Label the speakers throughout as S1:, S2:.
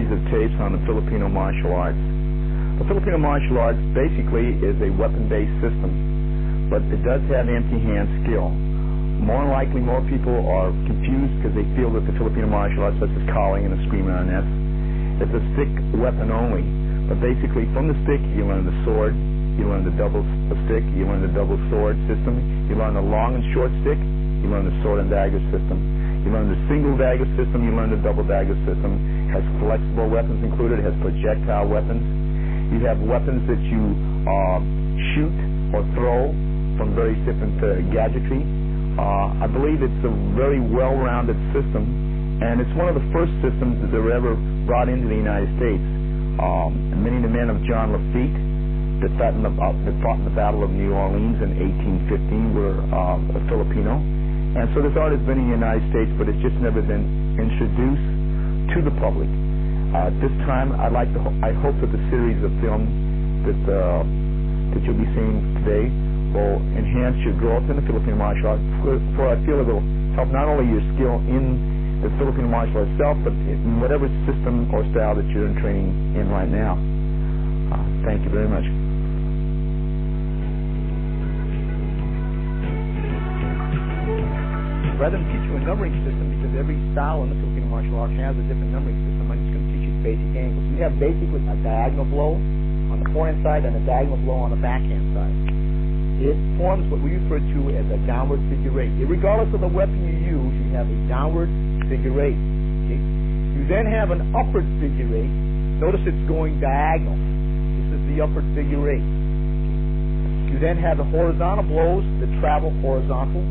S1: series of tapes on the Filipino martial arts. The Filipino martial arts basically is a weapon-based system, but it does have empty hand skill. More than likely, more people are confused because they feel that the Filipino martial arts, such as calling and a screaming on this, it's a stick weapon only. But basically, from the stick, you learn the sword, you learn the double stick, you learn the double sword system, you learn the long and short stick, you learn the sword and dagger system. You learn the single dagger system, you learn the double dagger system. It has flexible weapons included, it has projectile weapons. You have weapons that you shoot or throw from various different gadgetry. I believe it's a very well-rounded system, and it's one of the first systems that were ever brought into the United States. Many of the men of John Lafitte that fought in the Battle of New Orleans in 1815 were Filipino. And so this art has been in the United States, but it's just never been introduced to the public. At this time, I hope that the series of films that you'll be seeing today will enhance your growth in the Filipino martial art. For I feel it will help not only your skill in the Filipino martial art itself, but in whatever system or style that you're in training in right now. Thank you very much. Rather than teach you a numbering system, because every style in the Filipino martial art has a different numbering system, I'm just going to teach you basic angles. You have basically a diagonal blow on the forehand side and a diagonal blow on the backhand side. It forms what we refer to as a downward figure eight. Regardless of the weapon you use, you have a downward figure eight. Okay? You then have an upward figure eight. Notice it's going diagonal. This is the upward figure eight. Okay? You then have the horizontal blows that travel horizontal.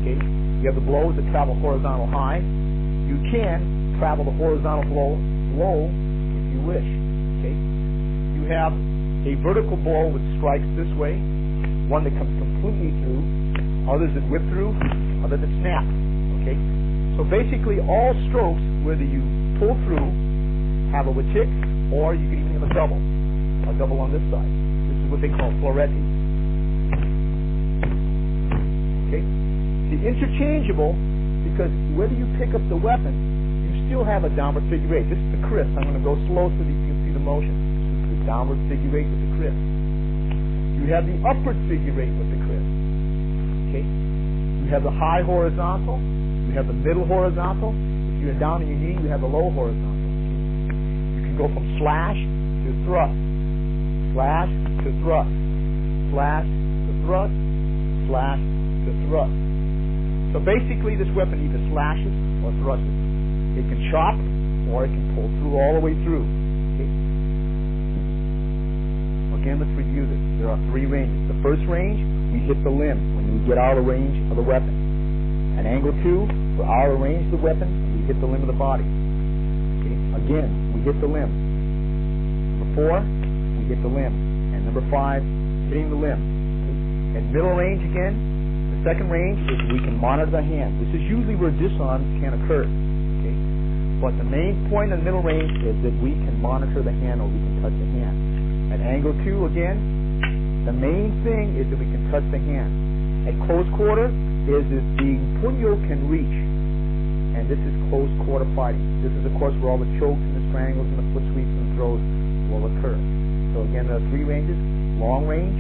S1: Okay? You have the blows that travel horizontal high. You can travel the horizontal blow low if you wish. Okay? You have a vertical blow that strikes this way, one that comes completely through, others that whip through, others that snap. Okay? So basically all strokes, whether you pull through, have a tick, or you can even have a double on this side. This is what they call floretti. Okay? The interchangeable, because whether you pick up the weapon, you still have a downward figure eight. This is the Chris. I'm going to go slow so that you can see the motion. This is the downward figure eight with the Chris. You have the upward figure eight with the Chris. Okay? You have the high horizontal. You have the middle horizontal. If you're down on your knee, you have the low horizontal. You can go from slash to thrust. Slash to thrust. Slash to thrust. Slash to thrust. So basically, this weapon either slashes or thrusts. It can chop or it can pull through all the way through. Okay? Again, let's review this. There are three ranges. The first range, we hit the limb when we get out of range of the weapon. At angle 2, we're out of range of the weapon, and we hit the limb of the body. Okay? Again, we hit the limb. Number 4, we hit the limb. And number 5, hitting the limb. Okay? At middle range again, the second range is we can monitor the hand. This is usually where disarms can occur. Okay? But the main point in the middle range is that we can monitor the hand or we can touch the hand. At angle 2 again, the main thing is that we can touch the hand. At close quarter is that the puño can reach. And this is close quarter fighting. This is of course where all the chokes and the strangles and the foot sweeps and throws will occur. So again, there are three ranges: long range,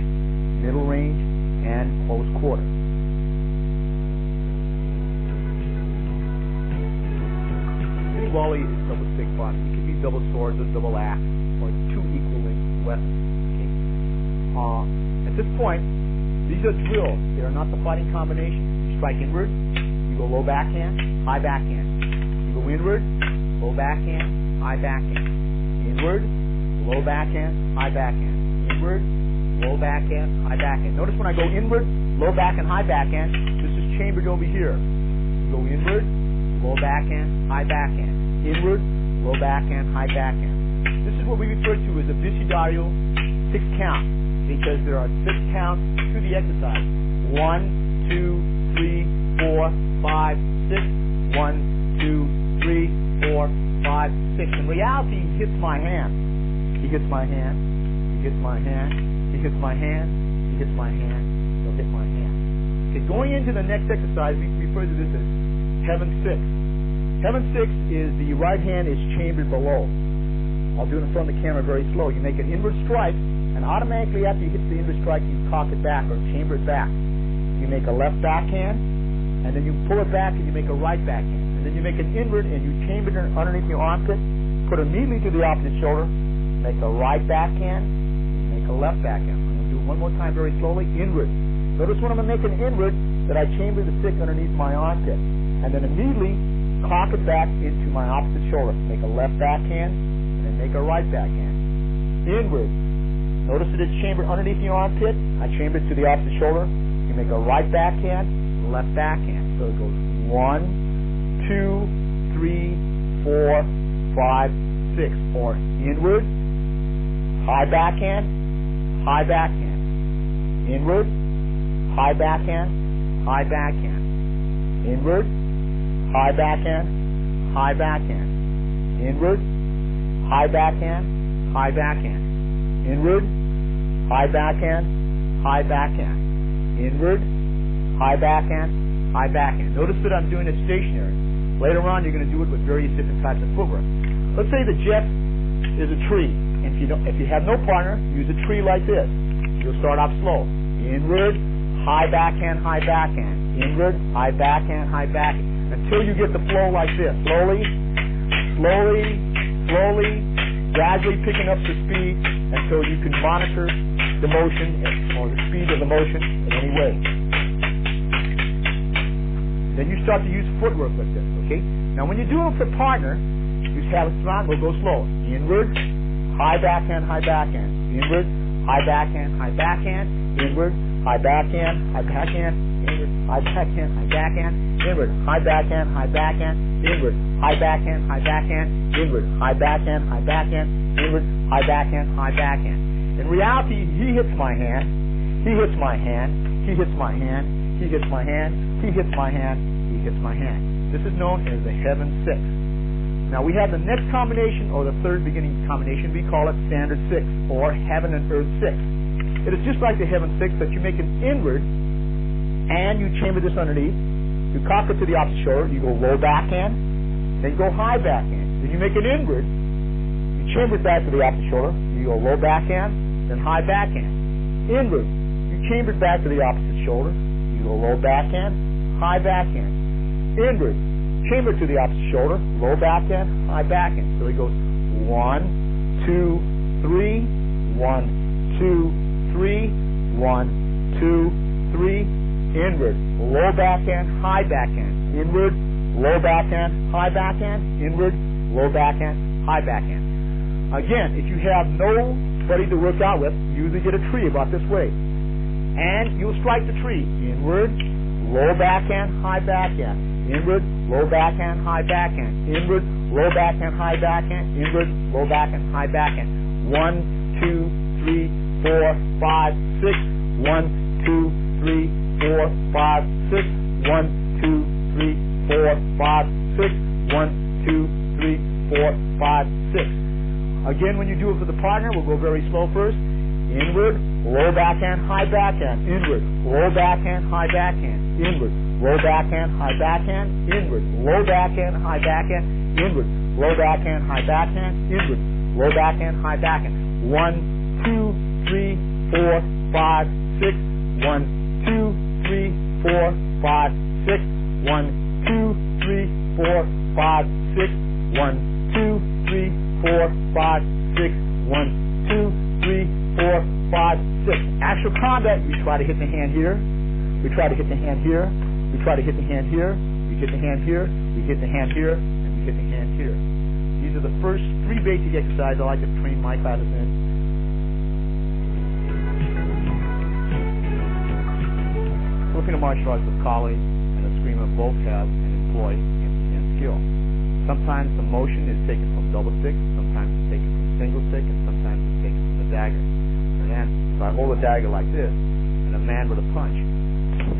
S1: middle range, and close quarter. Volley is double stick body. It can be double swords or double axe or two equaling weapons. Okay? At this point, these are drills. They are not the fighting combination. You strike inward, you go low backhand, high backhand. You go inward, low backhand, high backhand. Inward, low backhand, high backhand. Inward, low backhand, high backhand. Notice when I go inward, low backhand, high backhand, this is chambered over here. You go inward, low backhand, high backhand. Inward, low backhand, high backhand. This is what we refer to as a abecedario 6 count, because there are 6 counts to the exercise. 1, 2, 3, 4, 5, 6. 1, 2, 3, 4, 5, 6. In reality, he hits my hand. He hits my hand. He hits my hand. He hits my hand. He hits my hand. He'll hit my hand. Okay, going into the next exercise, we refer to this as Heaven 6. Heaven 6 is the right hand is chambered below.
S2: I'll do it in front of the camera very slow. You make an inward strike, and automatically after you hit the inward strike, you cock it back or chamber it back. You make a left backhand, and then you pull it back and you make a right backhand. And then you make an inward and you chamber it underneath your armpit, put it immediately to the opposite shoulder, make a right backhand, and make a left backhand. I'm going to do it one more time very slowly. Inward. Notice when I'm making inward that I chamber the stick underneath my armpit, and then immediately cock it back into my opposite shoulder. Make a left backhand, and then make a right backhand. Inward. Notice that it's chambered underneath your armpit. I chamber it to the opposite shoulder. You make a right backhand, left backhand. So it goes 1, 2, 3, 4, 5, 6. Or inward, high backhand, high backhand. Inward, high backhand, high backhand. Inward, high backhand, high backhand. Inward, high backhand, high backhand. Inward, high backhand, high backhand. Inward, high backhand, high backhand. Notice that I'm doing it stationary. Later on, you're going to do it with various different types of footwork. Let's say the jet is a tree. And if you have no partner, use a tree like this. You'll start off slow. Inward, high backhand, high backhand. Inward, high backhand, high backhand. Until you get the flow like this. Slowly, slowly, slowly, gradually picking up the speed until you can monitor the motion or the speed of the motion in any way. Then you start to use footwork like this, okay? Now when you do it with a partner, you have a strong, we'll go slow. Inward, high backhand, high backhand. Inward, high backhand, high backhand. Inward, high backhand, high backhand. Inward, high backhand, high backhand. Inward, high backhand, high backhand. Inward, high backhand, high backhand. Inward, high backhand, high backhand. Inward, high backhand, high backhand. In reality, he hits my hand, he hits my hand, he hits my hand, he hits my hand, he hits my hand, he hits my hand. This is known as the Heaven Six. Now we have the next combination, or the third beginning combination. We call it Standard Six, or Heaven and Earth Six. It is just like the Heaven Six, but you make an inward, and you chamber this underneath. You cock it to the opposite shoulder. You go low backhand, then you go high backhand. Then you make an inward. You chamber it back to the opposite shoulder. You go low backhand, then high backhand. Inward. You chamber it back to the opposite shoulder. You go low backhand, high backhand. Inward. Chamber to the opposite shoulder, low backhand, high backhand. So it goes 1, 2, 3, 1, 2, 3, 1, 2, 3. Inward, low backhand, high backhand. Inward, low backhand, high backhand. Inward, low backhand, high backhand. Again, if you have nobody to work out with, you usually get a tree about this way. And you'll strike the tree. Inward, low backhand, high backhand. Inward, low backhand, high backhand. Inward, low backhand, high backhand. Inward, low backhand, high backhand. 1, 2, 3, 4, 5, 6. 1, 2, 3, 4, 5, 6. 1, 2, 3, 4, 5, 6. 1, 2, 3, 4, 5, 6. Again, when you do it for the partner, we'll go very slow first. Inward, low backhand, high backhand. Inward, low backhand, high backhand. Inward, low backhand, high backhand. Inward, low backhand, high backhand. Inward, low backhand, high backhand. Inward, low backhand, high backhand. 1, 2, 3, 4, 5, 6. 1, 2, 3, 4, 5, 6. 1, 2, 3, 4, 5, 6. 1, 2, 3, 4, 5, 6. 1, 2, 3, 4, 5, 6. Actual combat, we try to hit the hand here. We try to hit the hand here. We try to hit the hand here. We hit the hand here. We hit the hand here. And we hit the hand here. These are the first 3 basic exercises I like to train my classes in. Filipino martial arts with Kali and Eskrima both have and employ hand-to-hand skill. Sometimes the motion is taken from double stick, sometimes it's taken from single stick, and sometimes it's taken from the dagger. And if I hold a dagger like this, and a man with a punch,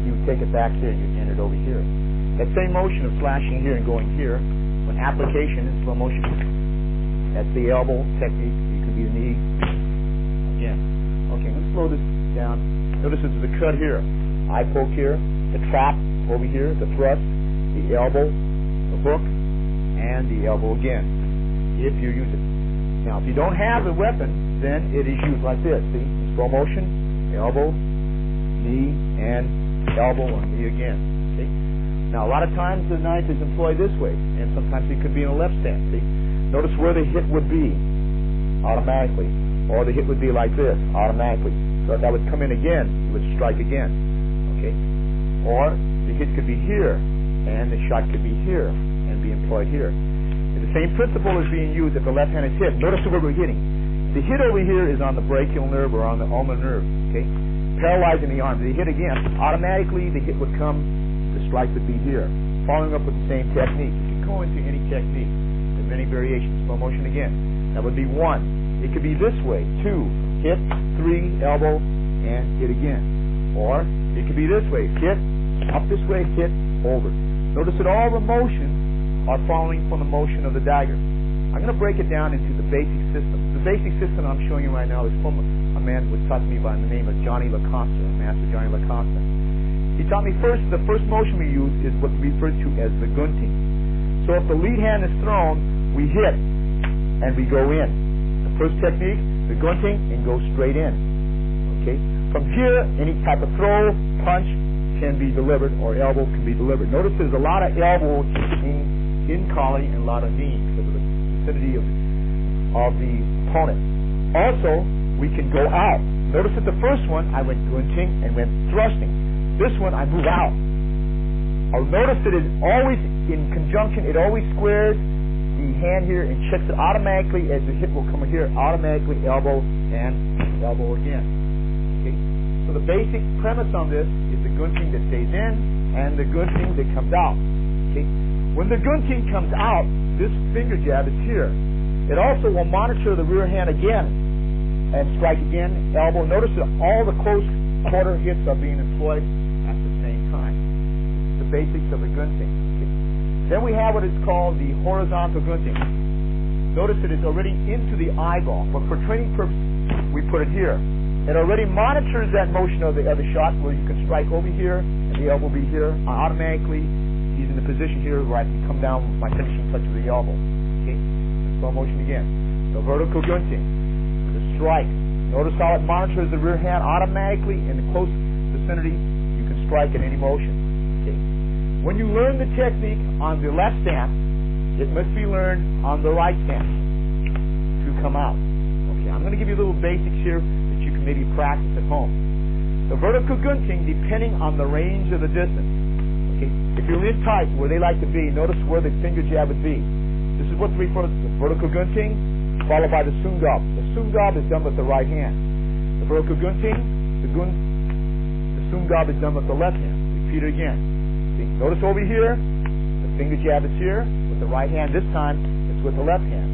S2: you would take it back here and you'd end it over here. That same motion of slashing here and going here, when application in slow motion, that's the elbow technique. You can be the knee. Again. Okay, let's slow this down. Notice this is the cut here. Eye poke here, the trap over here, the thrust, the elbow, the hook, and the elbow again, if you use it. Now, if you don't have a weapon, then it is used like this. See, slow motion, elbow, knee, and elbow, and knee again. See? Now, a lot of times the knife is employed this way, and sometimes it could be in a left stance. See? Notice where the hit would be automatically, or the hit would be like this automatically. So if that would come in again, you would strike again. Okay? Or the hit could be here, and the shot could be here, and be employed here. The same principle is being used if the left hand is hit. Notice where we're hitting. The hit over here is on the brachial nerve or on the ulnar nerve. Okay? Paralyzing the arm. The hit again, automatically the hit would come, the strike would be here. Following up with the same technique. You can go into any technique. There's many variations. Slow motion again. That would be 1. It could be this way. 2. Hit. 3. Elbow. And hit again. Or it could be this way. Hit. Up this way. Hit. Over. Notice that all the motions are following from the motion of the dagger. I'm going to break it down into the basic system. The basic system I'm showing you right now is from a man who was taught to me by the name of Johnny LaCosta, Master Johnny LaCosta. He taught me the first motion we use is what's referred to as the gunting. So if the lead hand is thrown, we hit and we go in. The first technique, the gunting, and go straight in. Okay? From here, any type of throw, punch can be delivered, or elbow can be delivered. Notice there's a lot of elbow in collie and a lot of knee because of the vicinity of the opponent. Also, we can go out. Notice that the first one, I went gunting and went thrusting. This one, I move out. I'll notice that it's always in conjunction. It always squares the hand here and checks it automatically as the hit will come here. Automatically elbow and elbow again. Okay? So the basic premise on this is the gunting that stays in and the gunting that comes out. Okay? When the gunting comes out, this finger jab is here. It also will monitor the rear hand again and strike again, elbow. Notice that all the close quarter hits are being employed at the same time. The basics of the gunting. Okay. Then we have what is called the horizontal gunting. Notice that it's already into the eyeball, but for training purposes, we put it here. It already monitors that motion of the other shot where you can strike over here and the elbow will be here automatically. He's in the position here where I can come down with my finishing touch of the elbow. Okay? Slow motion again. The vertical gunting. The strike. Notice how it monitors the rear hand automatically in the close vicinity. You can strike in any motion. Okay? When you learn the technique on the left stance, it must be learned on the right stance to come out. Okay? I'm going to give you little basics here that you can maybe practice at home. The vertical gunting, depending on the range of the distance. Okay. If you're in tight where they like to be, notice where the finger jab would be. This is what we refer to the vertical gunting, followed by the sungab. The sungab is done with the right hand. The vertical gunting, the sungab is done with the left hand. Repeat it again. See, notice over here, the finger jab is here with the right hand. This time, it's with the left hand.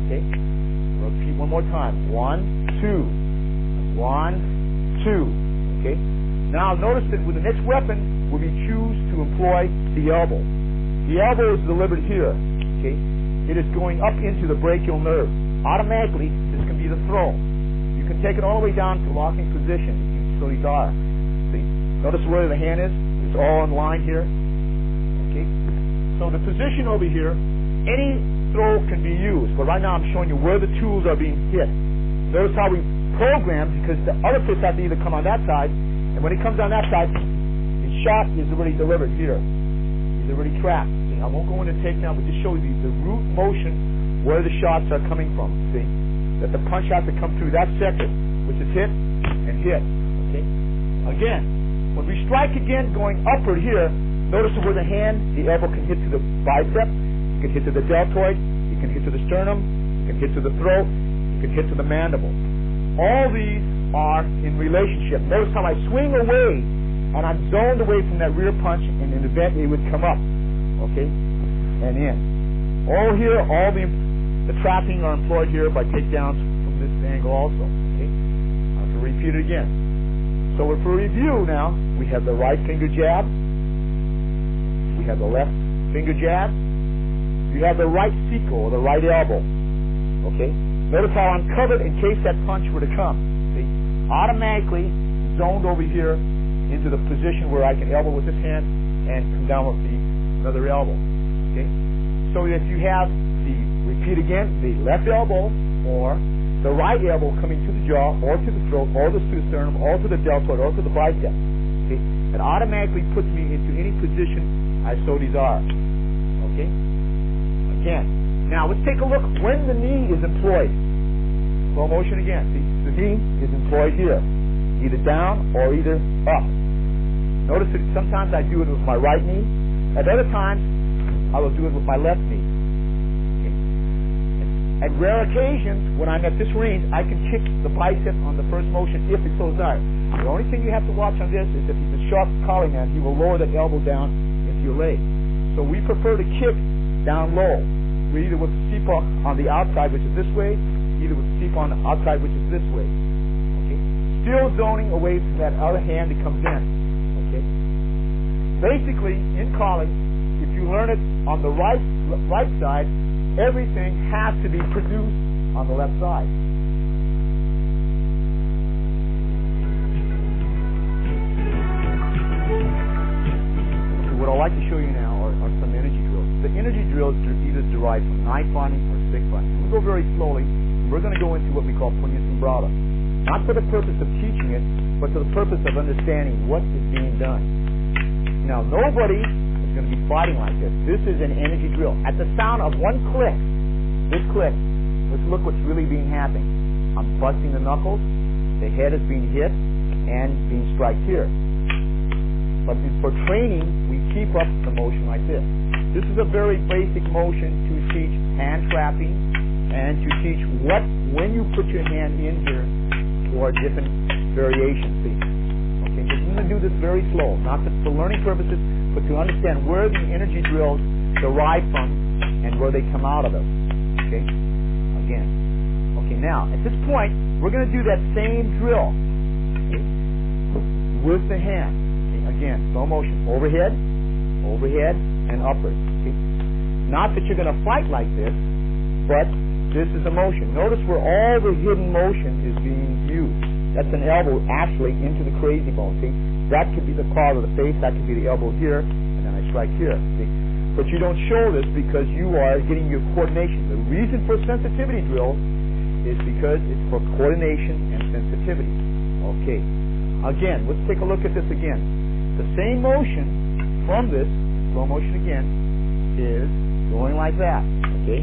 S2: Okay? Repeat one more time. 1, 2. 1, 2. Okay? Now notice that with the next weapon, we choose to employ the elbow. The elbow is delivered here. Okay? It is going up into the brachial nerve. Automatically, this can be the throw. You can take it all the way down to locking position. So these are. See? Notice where the hand is? It's all in line here. Okay? So the position over here, any throw can be used. But right now I'm showing you where the tools are being hit. Notice how we program, because the other fist has to either come on that side, and when it comes on that side, the shot is already delivered here. It's already trapped. See, I won't go into takedown, but just show you the root motion where the shots are coming from. See? That the punch has to come through that sector, which is hit and hit. Okay? Again, when we strike again going upward here, notice where the hand, the elbow can hit to the bicep, it can hit to the deltoid, it can hit to the sternum, it can hit to the throat, it can hit to the mandible. All these are in relationship. Notice how I swing away and I'm zoned away from that rear punch, and in the event it would come up. Okay? And in. All here, all the trapping are employed here by takedowns from this angle also. Okay? I have to repeat it again. So for review now, we have the right finger jab, we have the left finger jab, you have the right sickle or the right elbow. Okay? Notice how I'm covered in case that punch were to come. See? Automatically zoned over here into the position where I can elbow with this hand and come down with the other elbow. Okay? So if you have the, repeat again, the left elbow, or the right elbow coming to the jaw, or to the throat, or to the sternum, or to the deltoid, or to the bicep. Okay? It automatically puts me into any position I so desire. Okay? Again. Now let's take a look when the knee is employed. Slow motion again. See, the knee is employed here, either down or either up. Notice that sometimes I do it with my right knee. At other times, I will do it with my left knee. At rare occasions, when I'm at this range, I can kick the bicep on the first motion if it's so desired. The only thing you have to watch on this is if he's a sharp collie man, he will lower that elbow down into your leg. So we prefer to kick down low. We're either with the seep on the outside, which is this way, either with the seep on the outside, which is this way. Okay? Still zoning away from that other hand that comes in. Okay? Basically, in college, if you learn it on the right side, everything has to be produced on the left side. So what I'd like to show you now are some energy drills. The energy drills are either derived from knife binding or stick binding. We'll go very slowly. We're going to go into what we call puño sembrado. Not for the purpose of teaching it, but for the purpose of understanding what is being done. Now, nobody going to be fighting like this. This is an energy drill. At the sound of one click, this click, let's look what's really being happening. I'm busting the knuckles, the head is being hit, and being striked here. But for training, we keep up the motion like this. This is a very basic motion to teach hand trapping and to teach when you put your hand in here for different variations. See? Okay, we're going to do this very slow, not for learning purposes, but to understand where the energy drills derive from and where they come out of it. Okay? Again. Okay, now, at this point, we're going to do that same drill, okay, with the hand. Okay? Again, slow motion. Overhead, and upward. Okay? Not that you're going to fight like this, but this is a motion. Notice where all the hidden motion is being used. That's an elbow actually into the crazy bone. See? That could be the claw of the face, that could be the elbow here, and then I strike here. See? But you don't show this because you are getting your coordination. The reason for sensitivity drills is because it's for coordination and sensitivity. Okay. Again, let's take a look at this again. The same motion from this, slow motion again, is going like that. Okay?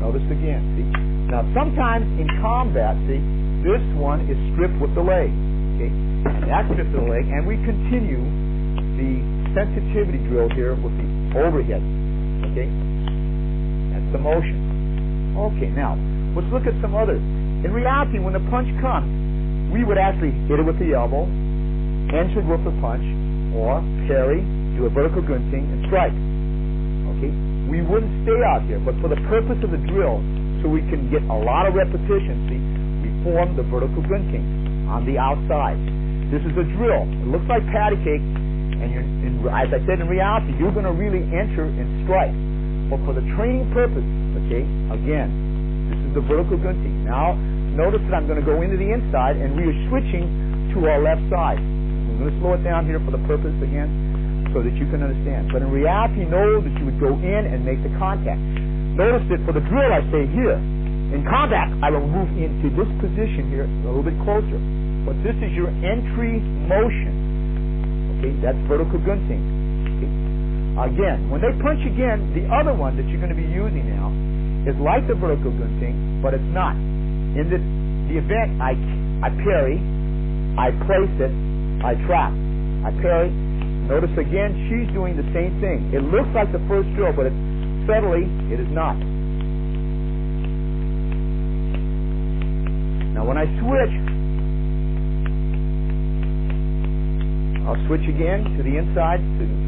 S2: Notice again, see? Now sometimes in combat, see, this one is stripped with the leg. Okay? And that's stripped with the leg, and we continue the sensitivity drill here with the overhead. Okay? That's the motion. Okay, now, let's look at some others. In reality, when the punch comes, we would actually hit it with the elbow, enter with the punch, or parry, do a vertical gunting, and strike. Okay? We wouldn't stay out here, but for the purpose of the drill, so we can get a lot of repetition, see, we form the vertical gunting on the outside. This is a drill. It looks like patty cake, and as I said, in reality, you're going to really enter and strike. But for the training purpose, okay, again, this is the vertical gunting. Now, notice that I'm going to go into the inside, and we are switching to our left side. I'm going to slow it down here for the purpose, again, so that you can understand. But in reality, know that you would go in and make the contact. Notice that for the drill, I say here. In combat, I will move into this position here, a little bit closer. But this is your entry motion. Okay, that's vertical gunting. Okay. Again, when they punch again, the other one that you're going to be using now is like the vertical gunting, but it's not. In the event, I parry, I place it, I trap. I parry. Notice again, she's doing the same thing. It looks like the first drill, but subtly, it is not. Now when I switch, I'll switch again to the inside,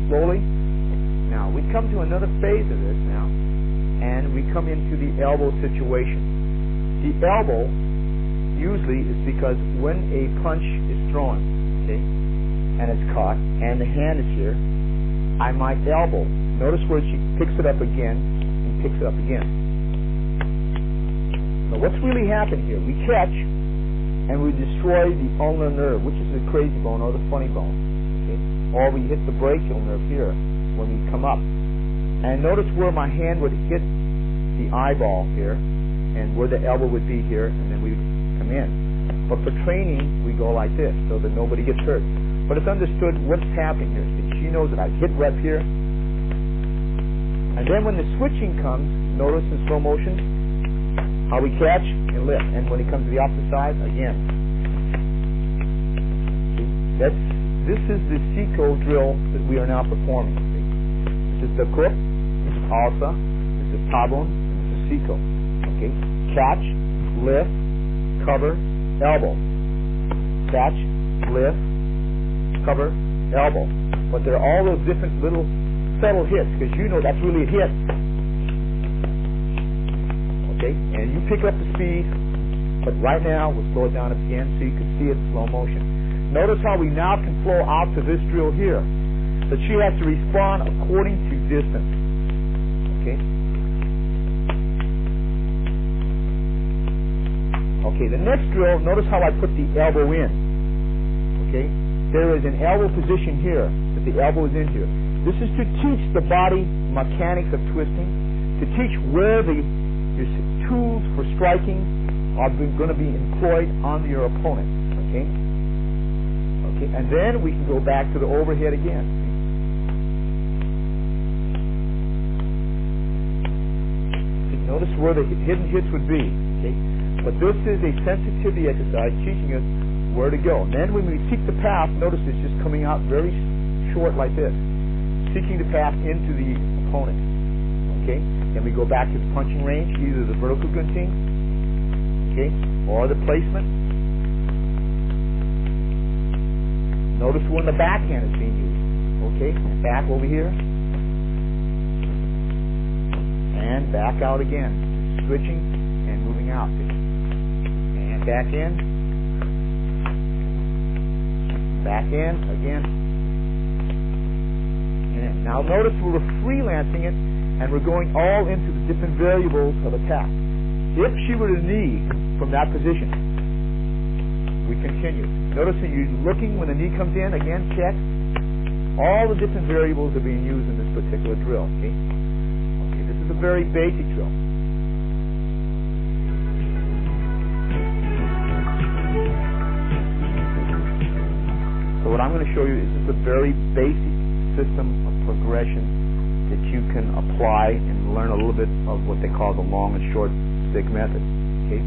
S2: slowly. Now, we come to another phase of this now, and we come into the elbow situation. The elbow usually is because when a punch is thrown, okay, and it's caught, and the hand is here, I might elbow. Notice where she picks it up again, and picks it up again. Now, what's really happened here? We catch, and we destroy the ulnar nerve, which is the crazy bone or the funny bone. Okay? Or we hit the brachial nerve here when we come up. And notice where my hand would hit the eyeball here, and where the elbow would be here, and then we come in. But for training, we go like this so that nobody gets hurt. But it's understood what's happening here. See, she knows that I hit rep here. And then when the switching comes, notice in slow motion how we catch and lift. And when it comes to the opposite side, again. See, this is the Seiko drill that we are now performing. See? This is the Krupp, this is Alsa, this is Tabun, this is Seiko. Okay? Catch, lift, cover, elbow. Catch, lift, cover, elbow. But there are all those different little subtle hits, because you know that's really a hit. Okay? And you pick up the speed, but right now we'll slow it down again so you can see it in slow motion. Notice how we now can flow out to this drill here. That she has to respond according to distance. Okay? Okay, the next drill, notice how I put the elbow in. Okay? There is an elbow position here, that the elbow is in here. This is to teach the body mechanics of twisting, to teach where your tools for striking are going to be employed on your opponent. Okay? Okay, and then we can go back to the overhead again. See, notice where the hidden hits would be. Okay? But this is a sensitivity exercise teaching us where to go. And then when we seek the path, notice it's just coming out very short like this. Seeking the path into the opponent. Okay? Then we go back to the punching range, either the vertical gunting, okay, or the placement. Notice when the backhand is being used. Okay? Back over here. And back out again. Switching and moving out. And back in. Back in again. Now notice we're freelancing it, and we're going all into the different variables of attack. If she were to knee from that position, we continue. Notice that you're looking when the knee comes in, again, check. All the different variables are being used in this particular drill. Okay? Okay, this is a very basic drill. So what I'm going to show you is just a very basic system of progression that you can apply and learn a little bit of what they call the long and short stick method. Okay?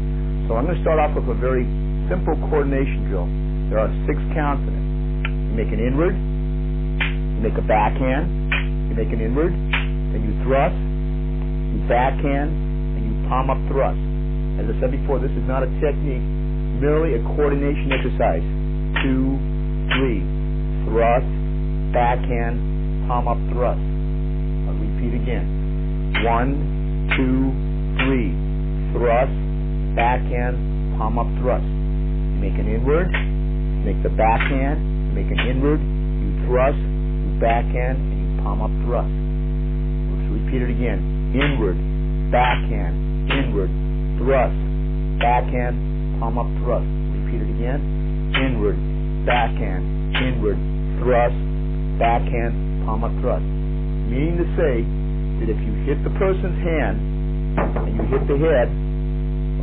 S2: So I'm going to start off with a very simple coordination drill. There are 6 counts in it. You make an inward, you make a backhand, you make an inward, then you thrust, you backhand, and you palm up thrust. As I said before, this is not a technique, merely a coordination exercise. 2, 3, thrust, backhand, palm up thrust. I'll repeat again. 1, 2, 3. Thrust, backhand, palm up thrust. You make an inward, you make the backhand, you make an inward, you thrust, you backhand, and you palm up thrust. Let's repeat it again. Inward, backhand, inward, thrust, backhand, palm up thrust. Repeat it again. Inward, backhand, inward, thrust, backhand, palm up thrust. Meaning to say that if you hit the person's hand and you hit the head,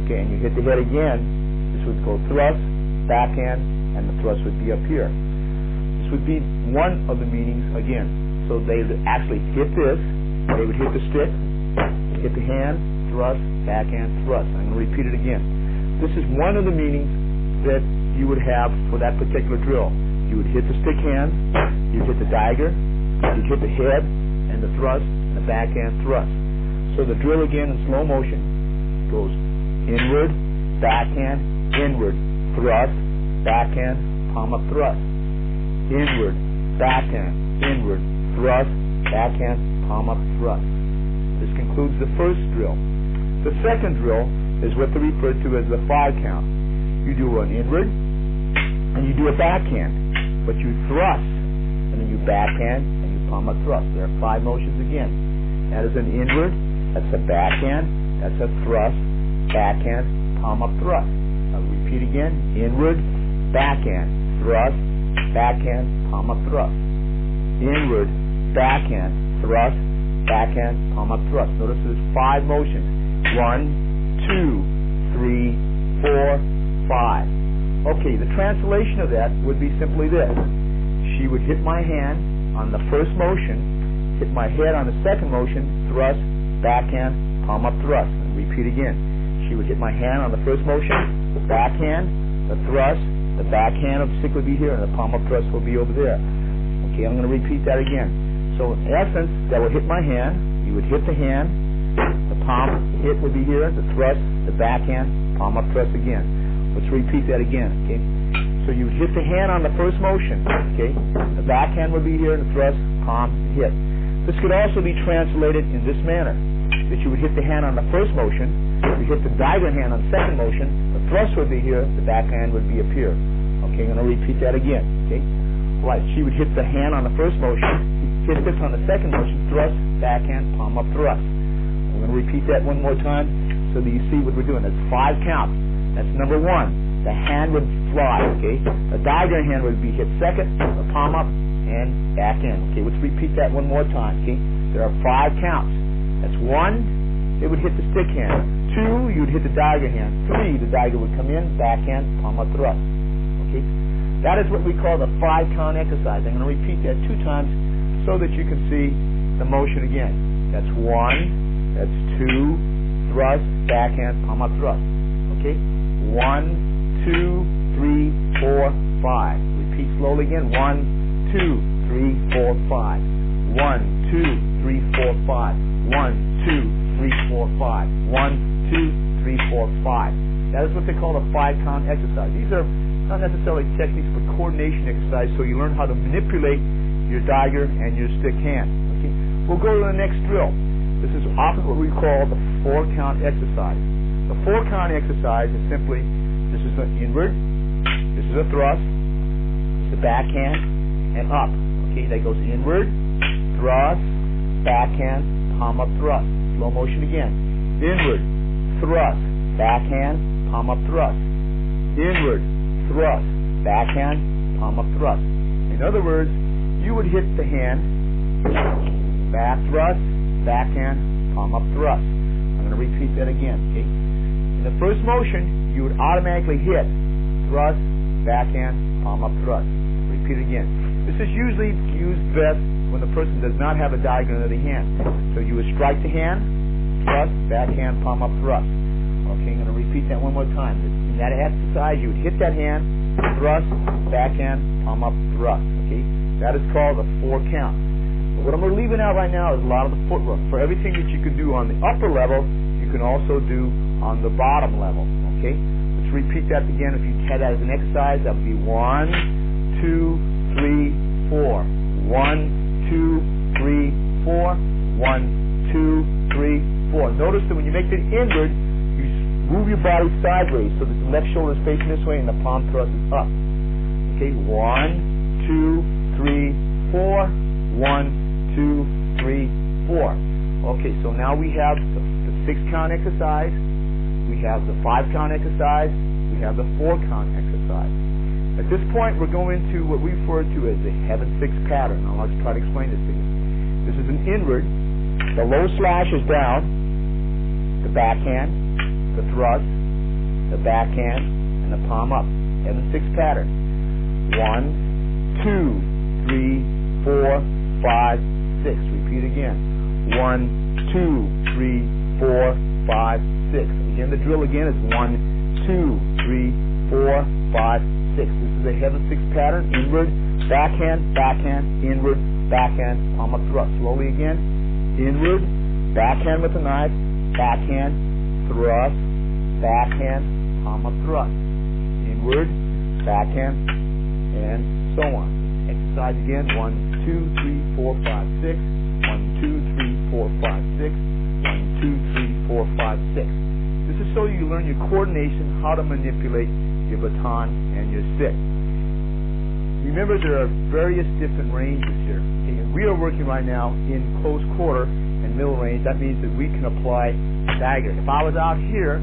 S2: okay, and you hit the head again, this would go thrust, backhand, and the thrust would be up here. This would be one of the meanings again. So they would actually hit this, they would hit the stick, hit the hand, thrust, backhand, thrust. I'm going to repeat it again. This is one of the meanings that you would have for that particular drill. You would hit the stick hand, you'd hit the dagger, you'd hit the head, and the thrust, and the backhand thrust. So the drill again in slow motion goes inward, backhand, inward, thrust, backhand, palm up thrust. Inward, backhand, inward, thrust, backhand, palm up thrust. This concludes the first drill. The second drill is what they refer to as the 5 count. You do an inward, and you do a backhand, but you thrust, and then you backhand, and you palm up thrust. There are 5 motions again. That is an inward, that's a backhand, that's a thrust, backhand, palm up thrust. I'll repeat again. Inward, backhand, thrust, backhand, palm up thrust. Inward, backhand, thrust, backhand, palm up thrust. Notice there's 5 motions. 1, 2, 3, 4, 5. Okay, the translation of that would be simply this. She would hit my hand on the first motion, hit my head on the second motion, thrust, backhand, palm up thrust. And repeat again. She would hit my hand on the first motion, the backhand, the thrust, the backhand of stick would be here, and the palm up thrust will be over there. Okay, I'm going to repeat that again. So in essence, that would hit my hand, you would hit the hand, the palm hit would be here, the thrust, the backhand, palm up thrust again. Let's repeat that again, okay? So you would hit the hand on the first motion, okay? The backhand would be here, the thrust, palm, hit. This could also be translated in this manner, that you would hit the hand on the first motion, you hit the dagger hand on the second motion, the thrust would be here, the backhand would be up here. Okay, I'm going to repeat that again, okay? Right, she would hit the hand on the first motion, hit this on the second motion, thrust, backhand, palm up thrust. I'm going to repeat that one more time so that you see what we're doing. That's 5 counts. That's number 1. The hand would fly, okay? The dagger hand would be hit second, the palm up, and back in. Okay, let's repeat that one more time, okay? There are 5 counts. That's 1, it would hit the stick hand. 2, you would hit the dagger hand. 3, the dagger would come in, backhand, palm up thrust. Okay? That is what we call the 5-count exercise. I'm going to repeat that 2 times so that you can see the motion again. That's 1, that's 2, thrust, backhand, palm up thrust. Okay? 1, 2, 3, 4, 5. Repeat slowly again. 1, 2, 3, 4, 5. 1, 2, 3, 4, 5. 1, 2, 3, 4, 5. 1, 2, 3, 4, 5. That is what they call the 5-count exercise. These are not necessarily techniques, but coordination exercise, so you learn how to manipulate your dagger and your stick hand. Okay? We'll go to the next drill. This is often what we call the 4-count exercise. The 4-count exercise is simply, this is an inward, this is a thrust, it's the backhand, and up. Okay, that goes inward, thrust, backhand, palm up thrust. Slow motion again. Inward, thrust, backhand, palm up thrust. Inward, thrust, backhand, palm up thrust. In other words, you would hit the hand, back thrust, backhand, palm up thrust. I'm going to repeat that again, okay? In the first motion, you would automatically hit thrust, backhand, palm up thrust. Repeat again. This is usually used best when the person does not have a dagger under the hand. So you would strike the hand, thrust, backhand, palm up thrust. Okay, I'm going to repeat that one more time. In that exercise, you would hit that hand, thrust, backhand, palm up thrust. Okay, that is called the 4-count. But what I'm leaving out right now is a lot of the footwork. For everything that you can do on the upper level, you can also do on the bottom level. Okay, let's repeat that again. If you had that as an exercise, that would be 1, 2, 3, 4. 1, 2, 3, 4. 1, 2, 3, 4. Notice that when you make the inward, you move your body sideways so that the left shoulder is facing this way and the palm thrust is up. Okay, 1, 2, 3, 4. 1, 2, 3, 4. Okay, so now we have the 6-count exercise, we have the 5-count exercise, we have the 4-count exercise. At this point, we're going to what we refer to as the heaven 6 pattern. Now, let's try to explain this to you. This is an inward. The low slash is down, the backhand, the thrust, the backhand, and the palm up. Heaven 6 pattern. 1, 2, 3, 4, 5, 6. Repeat again. 1, 2, 3, 4, 5, 6. Again, the drill again is 1, 2, 3, 4, 5, 6. This is a heaven 6 pattern. Inward, backhand, backhand, inward, backhand, palm up thrust. Slowly again. Inward, backhand with the knife, backhand, thrust, backhand, palm up thrust. Inward, backhand, and so on. Exercise again. 1, 2, 3, 4, 5, 6. 1, 2, 3, 4, 5, 6. 1, 2, 3, 4, 5, 6. This is so you learn your coordination, how to manipulate your baton and your stick. Remember, there are various different ranges here. Okay? And we are working right now in close quarter and middle range. That means that we can apply dagger. If I was out here,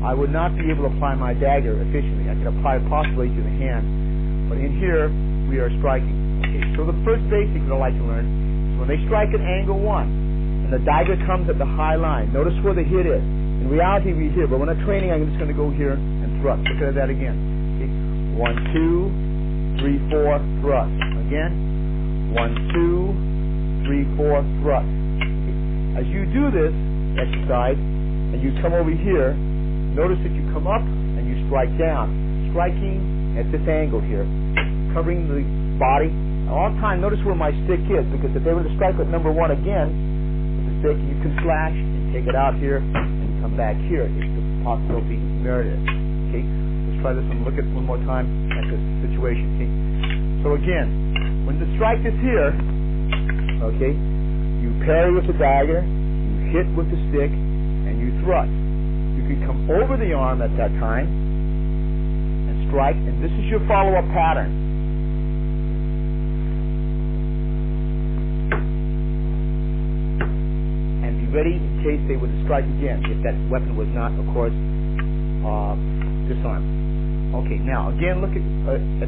S2: I would not be able to apply my dagger efficiently. I could apply it possibly to the hand, but in here we are striking. Okay, so the first basic that I like to learn is when they strike at angle 1 and the dagger comes at the high line. Notice where the hit is. In In reality, we're here, but when I'm training, I'm just going to go here and thrust. Look at that again. Okay. 1, 2, 3, 4, thrust. Again. 1, 2, 3, 4, thrust. Okay. As you do this exercise, and you come over here, notice that you come up and you strike down. Striking at this angle here, covering the body. All the time, notice where my stick is, because if they were to strike at number 1 again, with the stick, you can slash and take it out here and come back here. It's the possibility merited. Okay, let's try this one. Look at one more time at this situation. Okay, so again, when the strike is here, okay, you parry with the dagger, you hit with the stick, and you thrust. You can come over the arm at that time and strike, and this is your follow-up pattern. Ready in case they would strike again if that weapon was not, of course, disarmed. Okay, now again, look at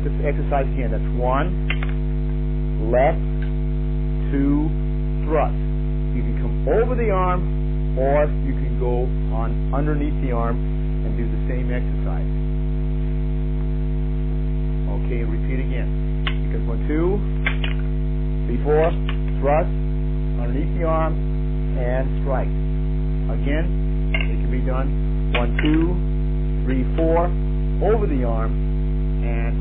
S2: this exercise again. That's 1, left, 2, thrust. You can come over the arm, or you can go on underneath the arm and do the same exercise. Okay, repeat again. You can 1, 2, 3, 4, thrust underneath the arm and strike. Again, it can be done 1, 2, 3, 4 over the arm and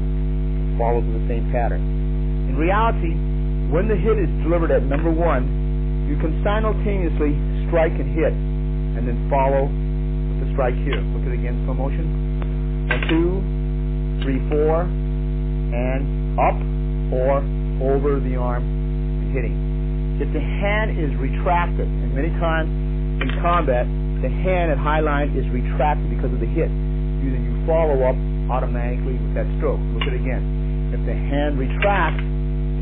S2: follows the same pattern. In reality, when the hit is delivered at number 1, you can simultaneously strike and hit and then follow with the strike here. Look at it again, slow motion. 1, 2, 3, 4 and up or over the arm and hitting. If the hand is retracted, and many times in combat, the hand at high line is retracted because of the hit. Either you follow up automatically with that stroke. Look at it again. If the hand retracts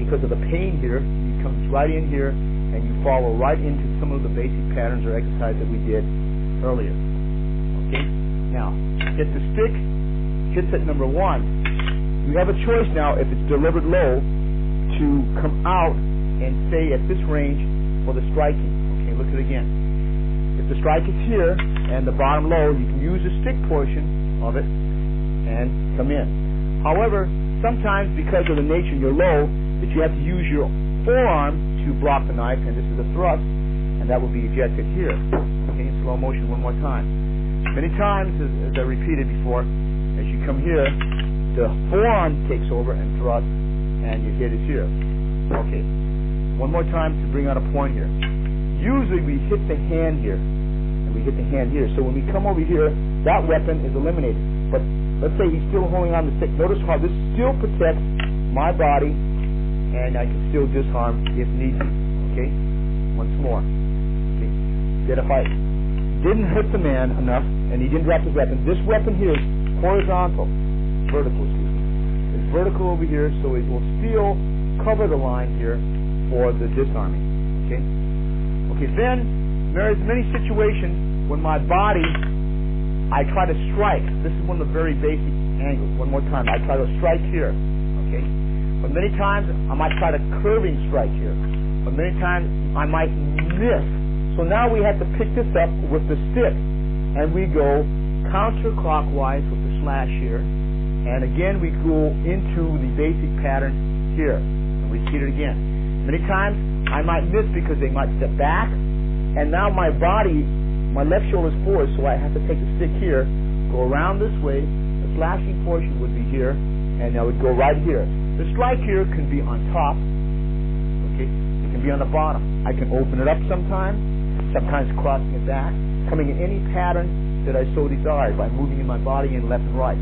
S2: because of the pain here, you come right in here and you follow right into some of the basic patterns or exercises that we did earlier. Okay? Now, if the stick hits at number 1, you have a choice now, if it's delivered low, to come out and stay at this range for the striking. Okay, look at it again. If the strike is here and the bottom low, you can use the stick portion of it and come in. However, sometimes because of the nature you're low, that you have to use your forearm to block the knife, and this is a thrust, and that will be ejected here. Okay, in slow motion one more time. Many times, as I repeated before, as you come here, the forearm takes over and thrusts, and your hit is here. Okay. One more time to bring out a point here. Usually we hit the hand here, and we hit the hand here. So when we come over here, that weapon is eliminated. But let's say he's still holding on the stick. Notice how this still protects my body, and I can still disarm if need be. Okay? Once more. Okay. That if I didn't hit the man enough, and he didn't drop his weapon, this weapon here is horizontal. Vertical, excuse me. It's vertical over here, so it will still cover the line here for the disarming. Okay? Okay, then there's many situations when my body, I try to strike. This is one of the very basic angles. One more time. I try to strike here. Okay? But many times I might try to curving strike here. But many times I might miss. So now we have to pick this up with the stick. And we go counterclockwise with the slash here. And again we go into the basic pattern here. And repeat it again. Many times I might miss because they might step back, and now my body, my left shoulder is forward, so I have to take the stick here, go around this way, the slashing portion would be here, and I would go right here. The strike here can be on top, okay, it can be on the bottom. I can open it up sometimes crossing it back, coming in any pattern that I so desire by moving in my body in left and right.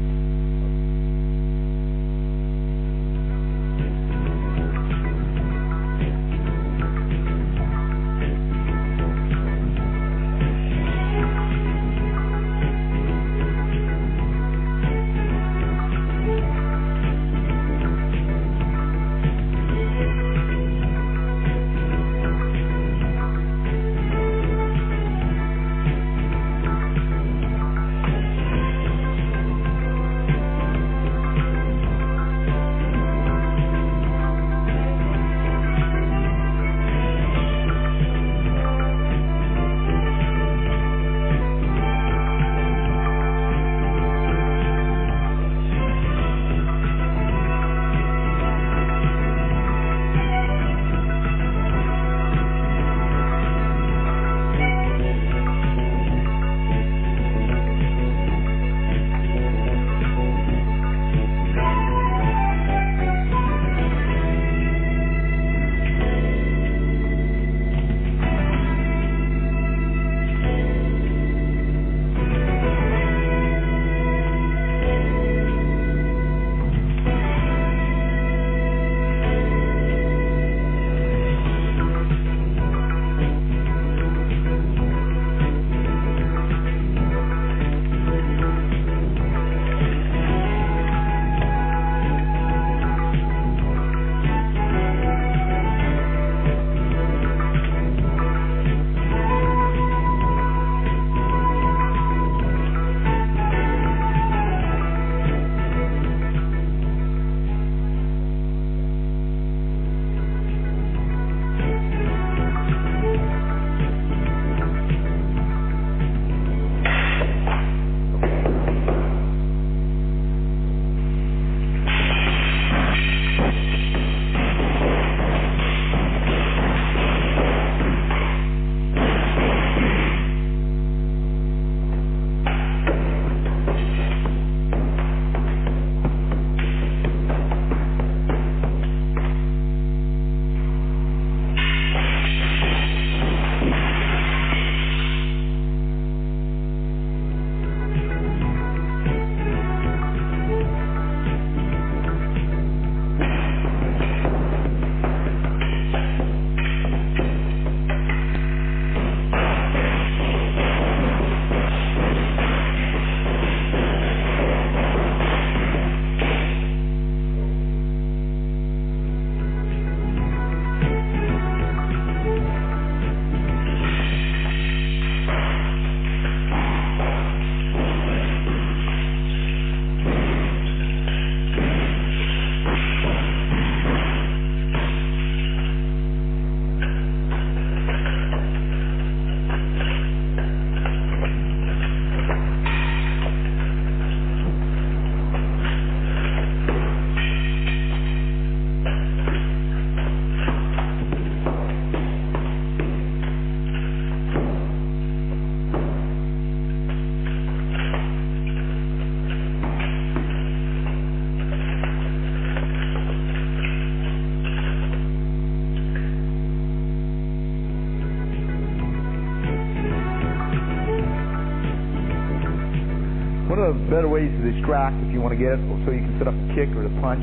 S1: one of the better ways to distract, if you want to get it, so you can set up a kick or a punch,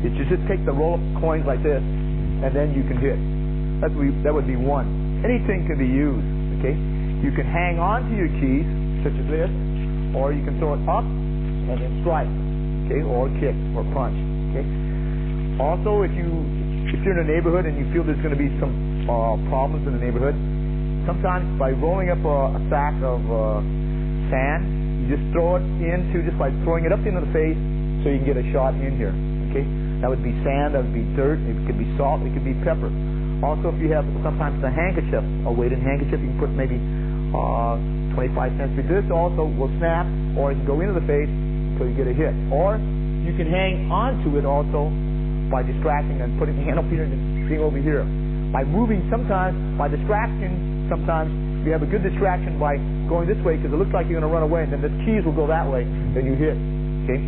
S1: is just take the roll-up coins like this, and then you can hit. That would be one. Anything can be used. Okay, you can hang on to your keys, such as this, or you can throw it up and then strike. Okay, or kick or punch. Okay. Also, if you're in a neighborhood and you feel there's going to be some problems in the neighborhood, sometimes by rolling up a sack of sand, you just throw it into, just by throwing it up into the face, so you can get a shot in here. Okay, that would be sand, that would be dirt, it could be salt, it could be pepper. Also, if you have sometimes a handkerchief, a weighted handkerchief, you can put maybe 25 cents. This also will snap, or it can go into the face until you get a hit. Or you can hang onto it also by distracting and putting the hand up here and being over here. By moving sometimes, by distraction, sometimes you have a good distraction by going this way because it looks like you're going to run away, and then the keys will go that way, then you hit. Okay?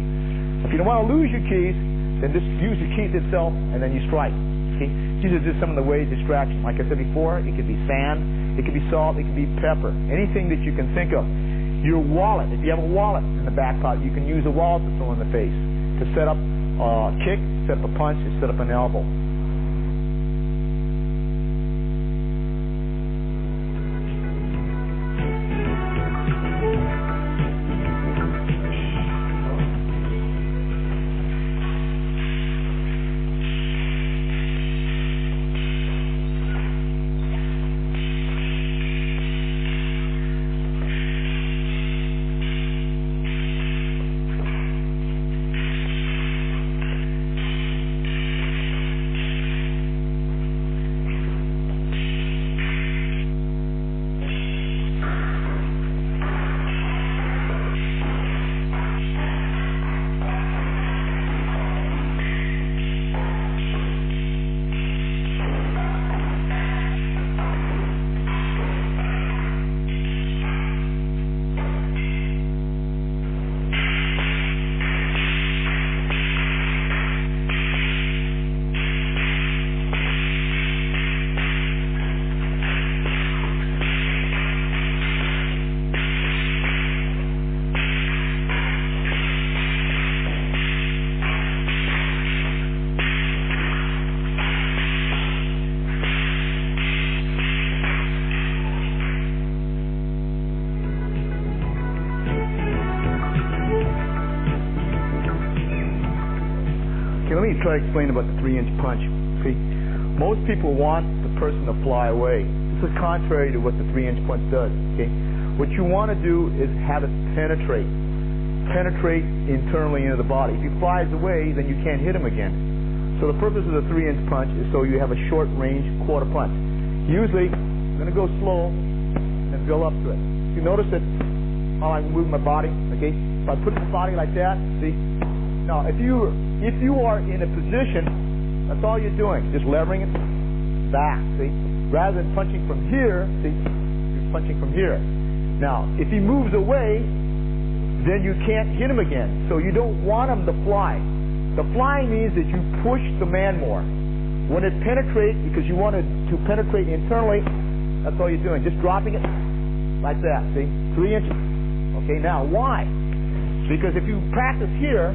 S1: If you don't want to lose your keys, then just use the keys itself, and then you strike. Okay? These are just some of the ways distraction. Like I said before, it could be sand, it could be salt, it could be pepper. Anything that you can think of. Your wallet, if you have a wallet in the back pocket, you can use a wallet to throw in the face. To set up a kick, set up a punch, to set up an elbow. Let me try to explain about the 3-inch punch. See, most people want the person to fly away. This is contrary to what the 3-inch punch does. Okay, what you want to do is have it penetrate internally into the body. If he flies away, then you can't hit him again. So the purpose of the 3-inch punch is so you have a short-range quarter punch. Usually, I'm going to go slow and build up to it. You notice that how I move my body. Okay, if I put my body like that, see. Now, if you are in a position, that's all you're doing, just levering it back, see? Rather than punching from here, see, you're punching from here. Now, if he moves away, then you can't hit him again. So you don't want him to fly. The flying means that you push the man more. When it penetrates, because you want it to penetrate internally, that's all you're doing, just dropping it like that, see? 3 inches. Okay, now, why? Because if you practice here,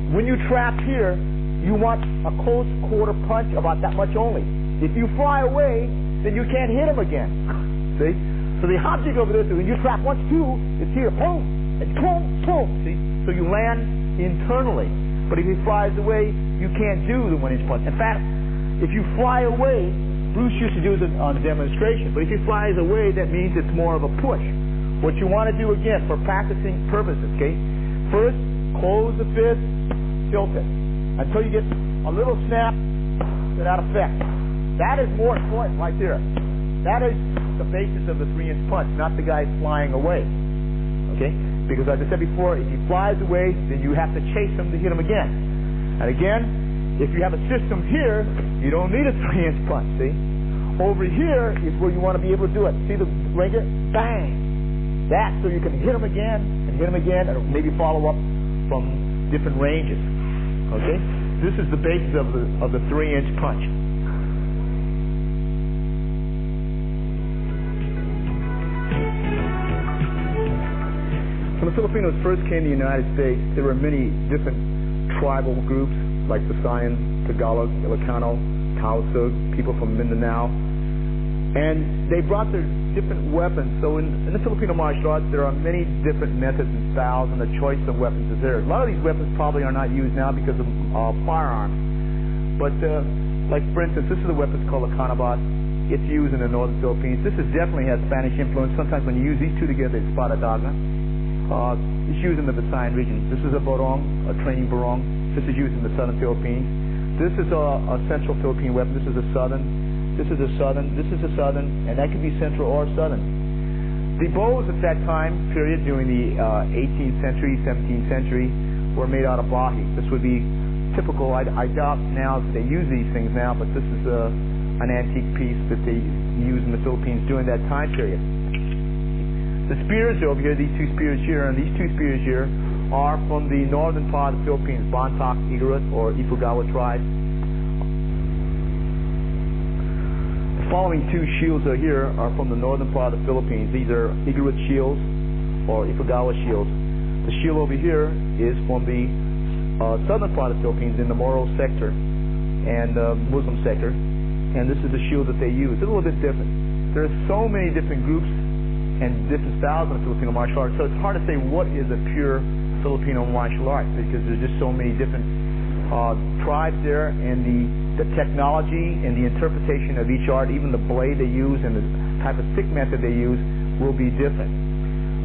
S1: when you trap here, you want a close quarter punch about that much only. If you fly away, then you can't hit him again. See? So the object over this is when you trap once, two, it's here, boom, and boom, boom. See? So you land internally. But if he flies away, you can't do the 1-inch punch. In fact, if you fly away, Bruce used to do this on a demonstration, but if he flies away, that means it's more of a push. What you want to do again for practicing purposes, okay? First, close the fist, tilt it until you get a little snap to that effect. That is more important right there. That is the basis of the 3-inch punch, not the guy flying away. Okay? Because as I said before, if he flies away, then you have to chase him to hit him again. And again, if you have a system here, you don't need a 3-inch punch, see? Over here is where you want to be able to do it. See the ringer? Bang! That, so you can hit him again, and maybe follow up from different ranges. Okay? This is the basis of the 3-inch punch. Let When the Filipinos first came to the United States, there were many different tribal groups like Visayan, Tagalog, Ilocano, Tausug, people from Mindanao, and they brought their different weapons. So in the Filipino martial arts, there are many different methods and styles, and the choice of weapons is there. A lot of these weapons probably are not used now because of firearms. But like for instance, this is a weapon called a canabas. It's used in the northern Philippines. This definitely has Spanish influence. Sometimes when you use these two together, it's espadadaga. It's used in the Visayan region. This is a barong, a training barong. This is used in the southern Philippines. This is a central Philippine weapon. This is a southern. This is a southern. This is a southern, and that could be central or southern. The bows at that time period, during the 18th century, 17th century, were made out of bahi. This would be typical. I doubt now that they use these things now, but this is an antique piece that they used in the Philippines during that time period. The spears over here, these two spears here, and these two spears here are from the northern part of the Philippines, Bontoc, Igorot, or Ifugao tribe. The following two shields here are from the northern part of the Philippines. These are Igorot shields or Ifugao shields. The shield over here is from the southern part of the Philippines in the Moro sector and Muslim sector, and this is the shield that they use. It's a little bit different. There are so many different groups and different styles in the Filipino martial arts, so it's hard to say what is a pure Filipino martial art because there's just so many different tribes there, and the technology and the interpretation of each art, even the blade they use and the type of stick method they use will be different.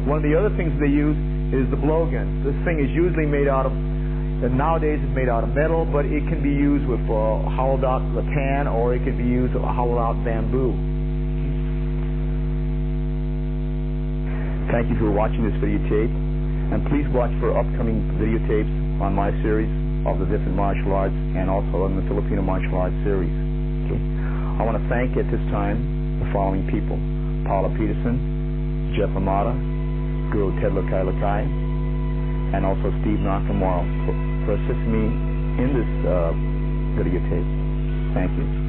S1: One of the other things they use is the blowgun. This thing is usually made out of, nowadays it's made out of metal, but it can be used with hollowed out rattan, or it could be used with hollowed out bamboo. Thank you for watching this videotape, and please watch for upcoming videotapes on my series of the different martial arts and also on the Filipino martial arts series. Okay. I want to thank at this time the following people: Paula Peterson, Jeff Amata, Guru Ted Lakai, and also Steve Nakamura for assisting me in this videotape. Thank you.